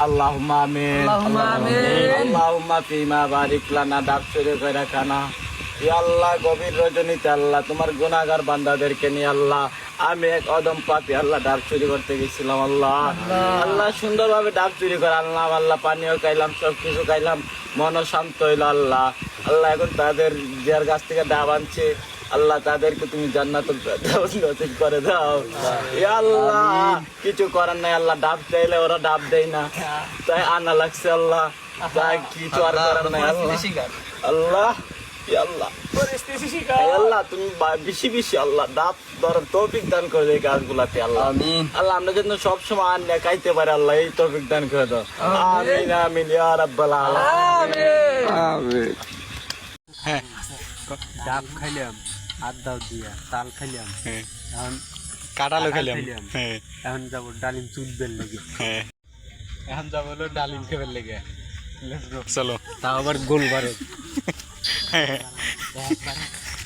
আল্লাহুম্মা আমিন আল্লাহুম্মা ফিমা বারিক লানা ডাব চুরি করে খানা। ইয়া আল্লাহ, গভীর রজনীতে আল্লাহ তোমার গুনাহগার বান্দাদেরকে নিয়ে আল্লাহ আমি এক অদম পাপী আল্লাহ ডাব চুরি করতে গেছিলাম। আল্লাহ আল্লাহ সুন্দরভাবে ডাব চুরি করে আনলাম আল্লাহ, পানিও খাইলাম, সবকিছু খাইলাম, মনও শান্ত হইলো আল্লাহ। আল্লাহ এখন তাদের যার কাছ থেকে ডাব আনছে আল্লাহ তাদেরকে তুমি জান্নাতুল ফেরদাউস নসিব করে দাও। ইয়া আল্লাহ, কিছু করার নাই আল্লাহ, ডাব চাইলে ওরা ডাব দেয় না, তাই আনা লাগছে আল্লাহ, তাই কিছু আর করার নাই আল্লাহ। আল্লাহ ইয়া আল্লাহ আল্লাহ তুমি বেশি বেশি আল্লাহ ডাব ধরার তৌফিক দান করে দেয় গাছগুলাতে আল্লাহ। আল্লাহ আমরা যেন সবসময় আন খাইতে পারি আল্লাহ, এই তৌফিক দান করে দাও। আমিন আমিন ইয়া রাব্বাল আলামিন। হ্যাঁ, ডাব খাইলাম, আদাও দিয়া তাল খাইলাম, এখন কাঁঠালও খেলাম, এখন যাবো ডালিম চুলবের লেগে, এখন যাবো হলো ডালিম খেবার লেগে। চলো, তাও আবার গোল ভারত।